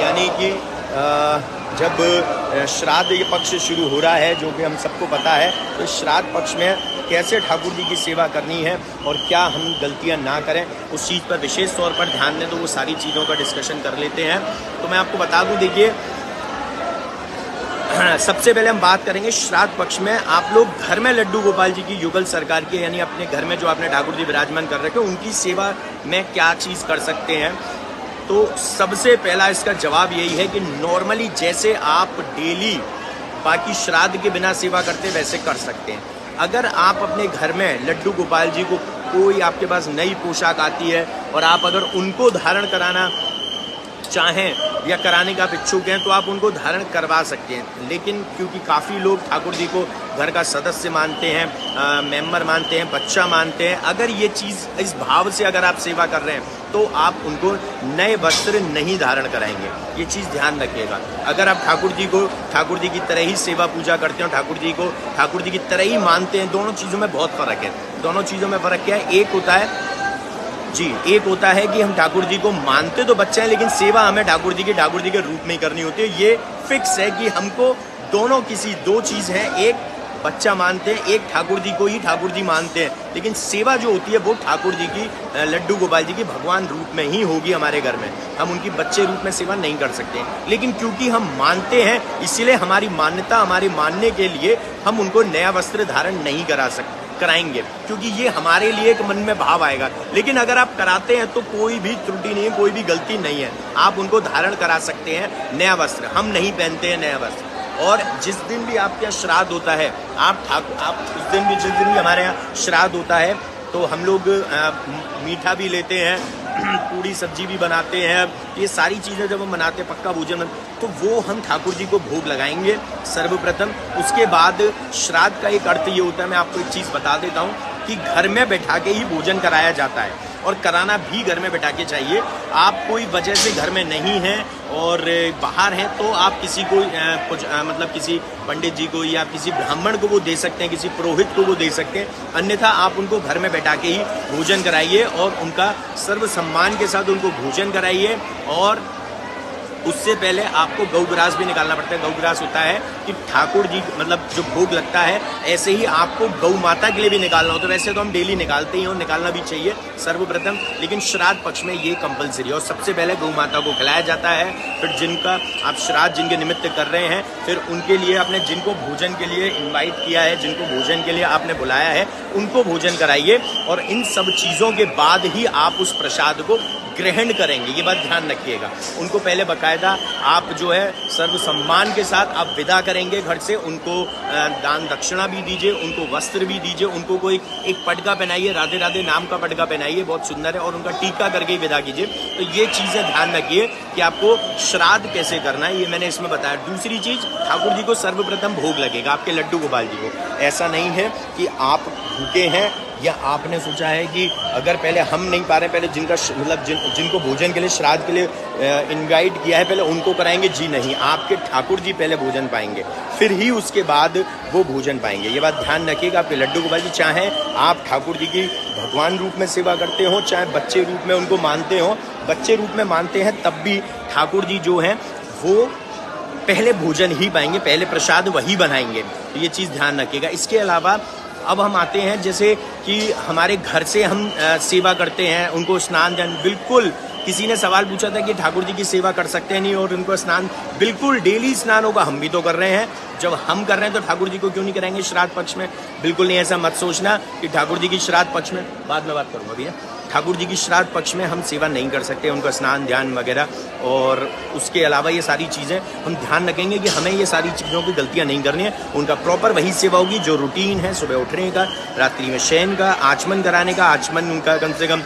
यानी कि जब श्राद्ध ये पक्ष शुरू हो रहा है, जो कि हम सबको पता है, तो श्राद्ध पक्ष में कैसे ठाकुर जी की सेवा करनी है और क्या हम गलतियां ना करें, उस चीज़ पर विशेष तौर पर ध्यान दें, तो वो सारी चीज़ों का डिस्कशन कर लेते हैं। तो मैं आपको बता दूं, देखिए सबसे पहले हम बात करेंगे श्राद्ध पक्ष में। आप लोग घर में लड्डू गोपाल जी की युगल सरकार के, यानी अपने घर में जो आपने ठाकुर जी विराजमान कर रखे, उनकी सेवा में क्या चीज़ कर सकते हैं। तो सबसे पहला इसका जवाब यही है कि नॉर्मली जैसे आप डेली बाकी श्राद्ध के बिना सेवा करते वैसे कर सकते हैं। अगर आप अपने घर में लड्डू गोपाल जी को, कोई आपके पास नई पोशाक आती है और आप अगर उनको धारण कराना चाहें या कराने का आप इच्छुक हैं, तो आप उनको धारण करवा सकते हैं। लेकिन क्योंकि काफ़ी लोग ठाकुर जी को घर का सदस्य मानते हैं, मेंबर मानते हैं, बच्चा मानते हैं, अगर ये चीज़ इस भाव से अगर आप सेवा कर रहे हैं तो आप उनको नए वस्त्र नहीं धारण कराएंगे। ये चीज़ ध्यान रखिएगा। अगर आप ठाकुर जी को ठाकुर जी की तरह ही सेवा पूजा करते हो, ठाकुर जी को ठाकुर जी की तरह ही मानते हैं, दोनों चीज़ों में बहुत फ़र्क है। दोनों चीज़ों में फ़र्क क्या है? एक होता है कि हम ठाकुर जी को मानते तो बच्चे हैं, लेकिन सेवा हमें ठाकुर जी के रूप में ही करनी होती है। ये फिक्स है कि हमको दोनों किसी दो चीज़ हैं, एक बच्चा मानते हैं, एक ठाकुर जी को ही ठाकुर जी मानते हैं, लेकिन सेवा जो होती है वो ठाकुर जी की, लड्डू गोपाल जी की भगवान रूप में ही होगी हमारे घर में। हम उनकी बच्चे रूप में सेवा नहीं कर सकते, लेकिन क्योंकि हम मानते हैं, इसलिए हमारी मान्यता, हमारे मानने के लिए हम उनको नया वस्त्र धारण नहीं कराएंगे, क्योंकि ये हमारे लिए एक मन में भाव आएगा। लेकिन अगर आप कराते हैं तो कोई भी त्रुटि नहीं है, कोई भी गलती नहीं है, आप उनको धारण करा सकते हैं नया वस्त्र। हम नहीं पहनते हैं नया वस्त्र। और जिस दिन भी आपके यहाँ श्राद्ध होता है, आप उस दिन भी, जिस दिन भी हमारे यहाँ श्राद्ध होता है, तो हम लोग मीठा भी लेते हैं, पूरी सब्जी भी बनाते हैं। ये सारी चीज़ें जब हम बनाते हैं, पक्का भोजन, तो वो हम ठाकुर जी को भोग लगाएंगे सर्वप्रथम। उसके बाद श्राद्ध का एक अर्थ ये होता है, मैं आपको एक चीज़ बता देता हूँ, कि घर में बैठा के ही भोजन कराया जाता है, और कराना भी घर में बैठा के चाहिए। आप कोई वजह से घर में नहीं हैं और बाहर हैं, तो आप किसी को मतलब किसी पंडित जी को या किसी ब्राह्मण को वो दे सकते हैं, किसी पुरोहित को वो दे सकते हैं। अन्यथा आप उनको घर में बैठा के ही भोजन कराइए और उनका सर्व सम्मान के साथ उनको भोजन कराइए। और उससे पहले आपको गौग्रास भी निकालना पड़ता है। गौग्रास होता है कि ठाकुर जी, मतलब जो भोग लगता है, ऐसे ही आपको गौ माता के लिए भी निकालना होता है। वैसे तो हम डेली निकालते ही हो, निकालना भी चाहिए सर्वप्रथम, लेकिन श्राद्ध पक्ष में ये कंपलसरी है। और सबसे पहले गौ माता को खिलाया जाता है, फिर जिनका आप श्राद्ध जिनके निमित्त कर रहे हैं, फिर उनके लिए आपने जिनको भोजन के लिए इन्वाइट किया है, जिनको भोजन के लिए आपने बुलाया है, उनको भोजन कराइए। और इन सब चीज़ों के बाद ही आप उस प्रसाद को ग्रहण करेंगे, ये बात ध्यान रखिएगा। उनको पहले बाकायदा आप जो है सर्व सम्मान के साथ आप विदा करेंगे घर से। उनको दान दक्षिणा भी दीजिए, उनको वस्त्र भी दीजिए, उनको कोई एक पटका पहनाइए, राधे राधे नाम का पटका पहनाइए, बहुत सुंदर है, और उनका टीका करके ही विदा कीजिए। तो ये चीज़ें ध्यान रखिए कि आपको श्राद्ध कैसे करना है, ये मैंने इसमें बताया। दूसरी चीज़, ठाकुर जी को सर्वप्रथम भोग लगेगा, आपके लड्डू गोपाल जी को। ऐसा नहीं है कि आप भूखे हैं या आपने सोचा है कि अगर पहले हम नहीं पा रहे, पहले जिनका मतलब जिनको भोजन के लिए, श्राद्ध के लिए इनवाइट किया है, पहले उनको कराएंगे। जी नहीं, आपके ठाकुर जी पहले भोजन पाएंगे, फिर ही उसके बाद वो भोजन पाएंगे। ये बात ध्यान रखिएगा। आपके लड्डू गोपाल जी, चाहे आप ठाकुर जी की भगवान रूप में सेवा करते हो, चाहे बच्चे रूप में उनको मानते हो, बच्चे रूप में मानते हैं, तब भी ठाकुर जी जो हैं वो पहले भोजन ही पाएंगे, पहले प्रसाद वही बनाएंगे। तो ये चीज़ ध्यान रखिएगा। इसके अलावा अब हम आते हैं, जैसे कि हमारे घर से हम सेवा करते हैं, उनको स्नान दान, बिल्कुल किसी ने सवाल पूछा था कि ठाकुर जी की सेवा कर सकते हैं नहीं, और उनको स्नान, बिल्कुल डेली स्नान होगा। हम भी तो कर रहे हैं, जब हम कर रहे हैं तो ठाकुर जी को क्यों नहीं कराएंगे श्राद्ध पक्ष में? बिल्कुल नहीं, ऐसा मत सोचना कि ठाकुर जी की श्राद्ध पक्ष में, बाद में बात करूँगा भैया, ठाकुर जी की श्राद्ध पक्ष में हम सेवा नहीं कर सकते, उनका स्नान ध्यान वगैरह। और उसके अलावा ये सारी चीज़ें हम ध्यान रखेंगे कि हमें ये सारी चीज़ों की गलतियाँ नहीं करनी है। उनका प्रॉपर वही सेवा होगी जो रूटीन है, सुबह उठने का, रात्रि में शयन का, आचमन कराने का। आचमन उनका कम से कम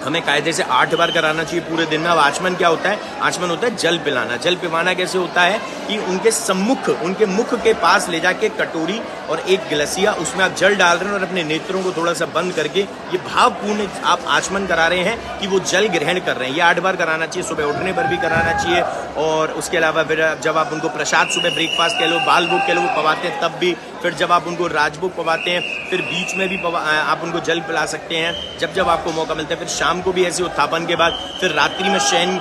हमें कायदे से 8 बार कराना चाहिए पूरे दिन में। अब आचमन क्या होता है? आचमन होता है जल पिलाना। जल पिलाना कैसे होता है कि उनके सम्मुख, उनके मुख के पास ले जाके कटोरी और एक गिलसिया, उसमें आप जल डाल रहे हैं और अपने नेत्रों को थोड़ा सा बंद करके ये भावपूर्ण आप आचमन करा रहे हैं कि वो जल ग्रहण कर रहे हैं। ये 8 बार कराना चाहिए, सुबह उठने पर भी कराना चाहिए। और उसके अलावा फिर जब आप उनको प्रसाद, सुबह ब्रेकफास्ट कह लो, बाल भोग कह लो, वो पवाते हैं तब भी। फिर जब आप उनको राजभोग पवाते हैं, फिर बीच में भी आप उनको जल पिला सकते हैं जब जब आपको मौका मिलता है। फिर शाम को भी ऐसे उत्थापन के बाद, फिर रात्रि में शयन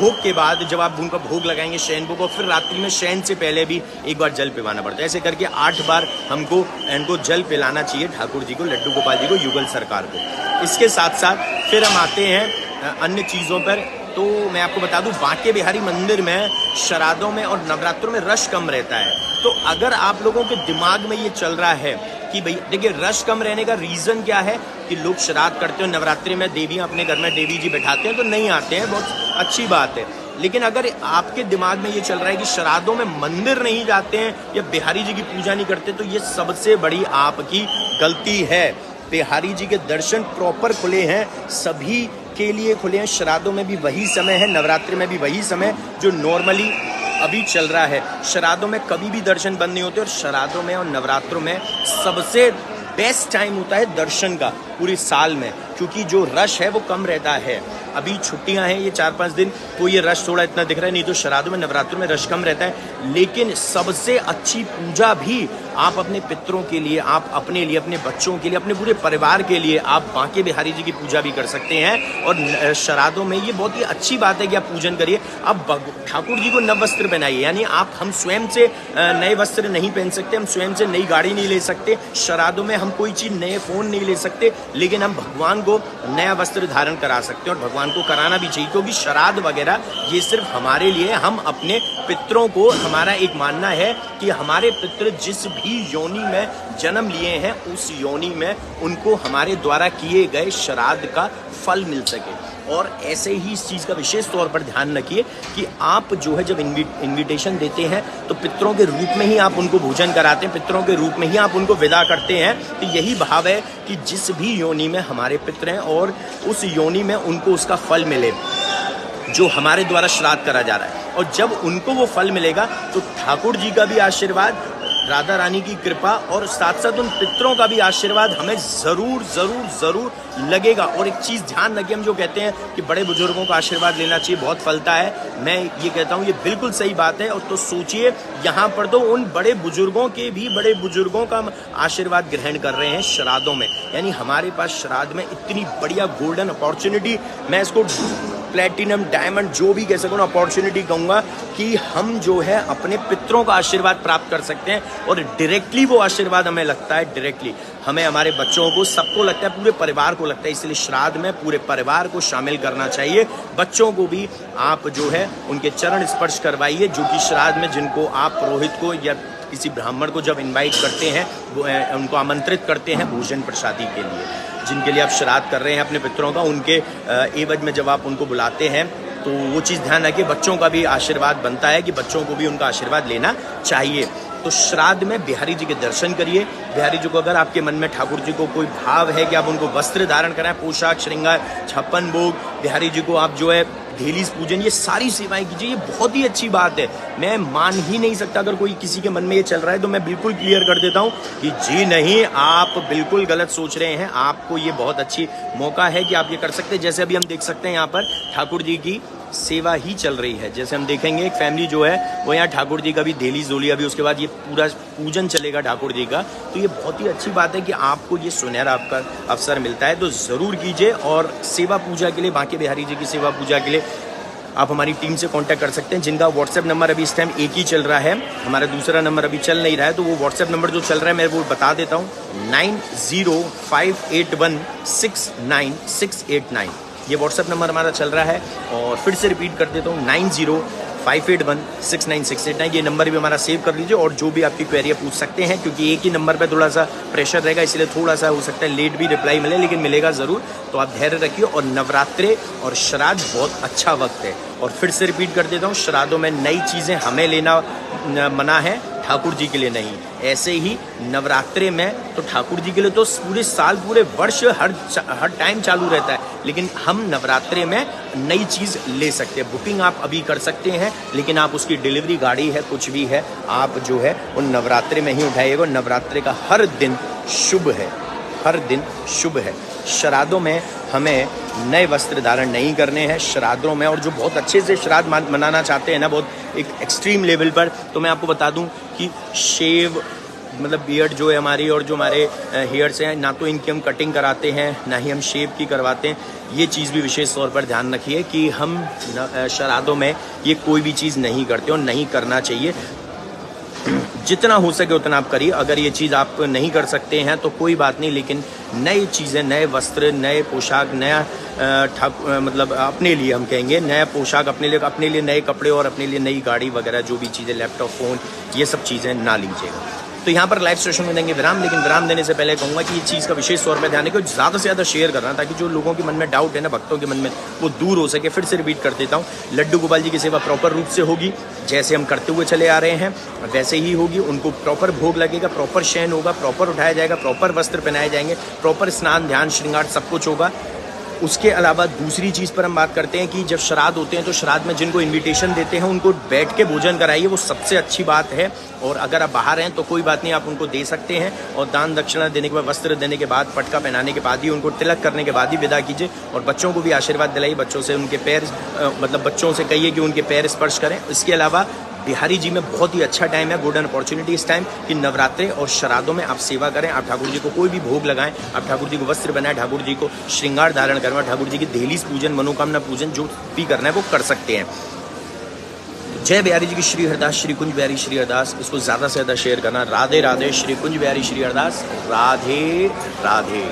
भोग के बाद जब आप उनका भोग लगाएंगे शयन भोग, और फिर रात्रि में शयन से पहले भी एक बार जल पिलाना पड़ता है। ऐसे करके 8 बार हमको इनको जल पिलाना चाहिए ठाकुर जी को, लड्डू गोपाल जी को, युगल सरकार को। इसके साथ साथ फिर हम आते हैं अन्य चीज़ों पर। तो मैं आपको बता दूं, बांके बिहारी मंदिर में श्राद्धों में और नवरात्रों में रश कम रहता है। तो अगर आप लोगों के दिमाग में ये चल रहा है कि भाई देखिए, रश कम रहने का रीज़न क्या है कि लोग श्राद्ध करते हैं, नवरात्रि में देवियाँ अपने घर में देवी जी बैठाते हैं तो नहीं आते हैं, बहुत अच्छी बात है। लेकिन अगर आपके दिमाग में ये चल रहा है कि श्राद्धों में मंदिर नहीं जाते हैं या बिहारी जी की पूजा नहीं करते, तो ये सबसे बड़ी आपकी गलती है। बिहारी जी के दर्शन प्रॉपर खुले हैं, सभी के लिए खुले हैं। श्राद्धों में भी वही समय है, नवरात्रि में भी वही समय जो नॉर्मली अभी चल रहा है। श्राद्धों में कभी भी दर्शन बंद नहीं होते, और श्राद्धों में और नवरात्रों में सबसे बेस्ट टाइम होता है दर्शन का पूरे साल में, क्योंकि जो रश है वो कम रहता है। अभी छुट्टियां हैं ये 4-5 दिन, तो ये रश थोड़ा इतना दिख रहा है, नहीं तो श्राद्धों में नवरात्रों में रश कम रहता है। लेकिन सबसे अच्छी पूजा भी आप अपने पितरों के लिए, आप अपने लिए, अपने बच्चों के लिए, अपने पूरे परिवार के लिए आप बांके बिहारी जी की पूजा भी कर सकते हैं। और श्राद्धों में ये बहुत ही अच्छी बात है कि आप पूजन करिए। आप ठाकुर जी को नव वस्त्र पहनाइए, यानी हम स्वयं से नए वस्त्र नहीं पहन सकते, हम स्वयं से नई गाड़ी नहीं ले सकते, श्राद्धों में हम कोई चीज़, नए फ़ोन नहीं ले सकते, लेकिन हम भगवान को नया वस्त्र धारण करा सकते हैं, और भगवान को कराना भी चाहिए, क्योंकि श्राद्ध वगैरह ये सिर्फ हमारे लिए, हम अपने पितरों को, हमारा एक मानना है कि हमारे पितर जिस भी योनि में जन्म लिए हैं उस योनि में उनको हमारे द्वारा किए गए श्राद्ध का फल मिल सके। और ऐसे ही इस चीज़ का विशेष तौर पर ध्यान रखिए कि आप जो है जब इन्विटेशन देते हैं तो पितरों के रूप में ही आप उनको भोजन कराते हैं, पितरों के रूप में ही आप उनको विदा करते हैं। तो यही भाव है कि जिस भी योनि में हमारे पितर हैं और उस योनि में उनको उसका फल मिले जो हमारे द्वारा श्राद्ध करा जा रहा है। और जब उनको वो फल मिलेगा तो ठाकुर जी का भी आशीर्वाद, राधा रानी की कृपा और साथ साथ उन पितरों का भी आशीर्वाद हमें ज़रूर ज़रूर ज़रूर लगेगा। और एक चीज़ ध्यान रखिए, हम जो कहते हैं कि बड़े बुजुर्गों का आशीर्वाद लेना चाहिए, बहुत फलता है, मैं ये कहता हूँ ये बिल्कुल सही बात है। और तो सोचिए, यहाँ पर तो उन बड़े बुजुर्गों के भी, बड़े बुजुर्गों का आशीर्वाद ग्रहण कर रहे हैं श्राद्धों में। यानी हमारे पास श्राद्ध में इतनी बढ़िया गोल्डन अपॉर्चुनिटी, मैं इसको प्लेटिनम, डायमंड, जो भी कह सकूँ ना, अपॉर्चुनिटी कहूँगा कि हम जो है अपने पितरों का आशीर्वाद प्राप्त कर सकते हैं। और डायरेक्टली वो आशीर्वाद हमें लगता है, डायरेक्टली हमें, हमारे बच्चों को, सबको लगता है, पूरे परिवार को लगता है। इसलिए श्राद्ध में पूरे परिवार को शामिल करना चाहिए। बच्चों को भी आप जो है उनके चरण स्पर्श करवाइए, जो कि श्राद्ध में, जिनको आप पुरोहित को या किसी ब्राह्मण को जब इनवाइट करते हैं, वो उनको आमंत्रित करते हैं भोजन प्रसादी के लिए, जिनके लिए आप श्राद्ध कर रहे हैं अपने पितरों का, उनके एवज में जब आप उनको बुलाते हैं तो वो चीज़ ध्यान रखिए। बच्चों का भी आशीर्वाद बनता है कि बच्चों को भी उनका आशीर्वाद लेना चाहिए। तो श्राद्ध में बिहारी जी के दर्शन करिए। बिहारी जी को, अगर आपके मन में ठाकुर जी को कोई भाव है कि आप उनको वस्त्र धारण कराएं, पोशाक, श्रृंगार, 56 भोग, बिहारी जी को आप जो है डेली पूजन, ये सारी सेवाएं कीजिए, ये बहुत ही अच्छी बात है। मैं मान ही नहीं सकता, अगर कोई किसी के मन में ये चल रहा है तो मैं बिल्कुल क्लियर कर देता हूँ कि जी नहीं, आप बिल्कुल गलत सोच रहे हैं। आपको ये बहुत अच्छी मौका है कि आप ये कर सकते हैं। जैसे अभी हम देख सकते हैं यहाँ पर ठाकुर जी की सेवा ही चल रही है। जैसे हम देखेंगे एक फैमिली जो है वो यहाँ ठाकुर जी का भी डेली जोली, अभी उसके बाद ये पूरा पूजन चलेगा ठाकुर जी का। तो ये बहुत ही अच्छी बात है कि आपको ये सुनहरा आपका अवसर मिलता है, तो ज़रूर कीजिए। और सेवा पूजा के लिए, बांके बिहारी जी की सेवा पूजा के लिए आप हमारी टीम से कांटेक्ट कर सकते हैं, जिनका व्हाट्सएप नंबर अभी इस टाइम एक ही चल रहा है, हमारा दूसरा नंबर अभी चल नहीं रहा है। तो वो व्हाट्सएप नंबर जो चल रहा है मैं वो बता देता हूँ, 9058169689, ये व्हाट्सएप नंबर हमारा चल रहा है। और फिर से रिपीट कर देता हूँ, 9058169689, ये नंबर भी हमारा सेव कर लीजिए। और जो भी आपकी क्वेरी पूछ सकते हैं, क्योंकि एक ही नंबर पे थोड़ा सा प्रेशर रहेगा, इसलिए थोड़ा सा हो सकता है लेट भी रिप्लाई मिले, लेकिन मिलेगा ज़रूर। तो आप धैर्य रखिए। और नवरात्रे और श्राद्ध बहुत अच्छा वक्त है। और फिर से रिपीट कर देता हूँ, श्राद्धों में नई चीज़ें हमें लेना मना है, ठाकुर जी के लिए नहीं। ऐसे ही नवरात्रे में तो ठाकुर जी के लिए तो पूरे साल, पूरे वर्ष, हर टाइम चालू रहता है, लेकिन हम नवरात्रे में नई चीज़ ले सकते हैं। बुकिंग आप अभी कर सकते हैं, लेकिन आप उसकी डिलीवरी गाड़ी है, कुछ भी है, आप जो है उन नवरात्रे में ही उठाइएगा। नवरात्रे का हर दिन शुभ है, हर दिन शुभ है। श्राद्धों में हमें नए वस्त्र धारण नहीं करने हैं श्राद्धों में। और जो बहुत अच्छे से श्राद्ध मनाना चाहते हैं ना, बहुत एक एक्सट्रीम लेवल पर, तो मैं आपको बता दूं कि शेव, मतलब बियर्ड जो है हमारी और जो हमारे हेयर्स हैं, ना तो इनकी हम कटिंग कराते हैं ना ही हम शेव की करवाते हैं। ये चीज़ भी विशेष तौर पर ध्यान रखिए कि हम श्राद्धों में ये कोई भी चीज़ नहीं करते और नहीं करना चाहिए। जितना हो सके उतना आप करिए। अगर ये चीज़ आप नहीं कर सकते हैं तो कोई बात नहीं, लेकिन नई चीज़ें, नए वस्त्र, नए पोशाक, नया मतलब अपने लिए हम कहेंगे नया पोशाक, अपने लिए नए कपड़े और अपने लिए नई गाड़ी वगैरह जो भी चीज़ें, लैपटॉप, फ़ोन, ये सब चीज़ें ना लीजिएगा। तो यहाँ पर लाइव सेशन में देंगे विराम, लेकिन विराम देने से पहले कहूँगा कि ये चीज़ का विशेष तौर पर ध्यान रखिए, ज़्यादा से ज़्यादा शेयर करना, ताकि जो लोगों के मन में डाउट है ना, भक्तों के मन में, वो दूर हो सके। फिर से रिपीट कर देता हूँ, लड्डू गोपाल जी की सेवा प्रॉपर रूप से होगी, जैसे हम करते हुए चले आ रहे हैं वैसे ही होगी। उनको प्रॉपर भोग लगेगा, प्रॉपर शयन होगा, प्रॉपर उठाया जाएगा, प्रॉपर वस्त्र पहनाए जाएंगे, प्रॉपर स्नान, ध्यान, श्रृंगार सब कुछ होगा। उसके अलावा दूसरी चीज़ पर हम बात करते हैं कि जब श्राद्ध होते हैं तो श्राद्ध में जिनको इनविटेशन देते हैं उनको बैठ के भोजन कराइए, वो सबसे अच्छी बात है। और अगर आप बाहर हैं तो कोई बात नहीं, आप उनको दे सकते हैं। और दान दक्षिणा देने के बाद, वस्त्र देने के बाद, पटका पहनाने के बाद ही, उनको तिलक करने के बाद ही विदा कीजिए। और बच्चों को भी आशीर्वाद दिलाइए, बच्चों से उनके पैर मतलब बच्चों से कहिए कि उनके पैर स्पर्श करें। इसके अलावा बिहारी जी में बहुत ही अच्छा टाइम है, गोल्डन अपॉर्चुनिटी इस टाइम कि नवरात्रे और श्राद्धों में आप सेवा करें, आप ठाकुर जी को कोई भी भोग लगाएं, आप ठाकुर जी को वस्त्र बनाएं, ठाकुर जी को श्रृंगार धारण करवाएं, ठाकुर जी की दहलीज पूजन, मनोकामना पूजन जो भी करना है वो कर सकते हैं। जय बिहारी जी की श्री हरदास, श्री कुंज बिहारी श्री हरदास, इसको ज़्यादा से ज़्यादा शेयर करना। राधे राधे, श्री कुंज बिहारी श्री हरदास, राधे राधे।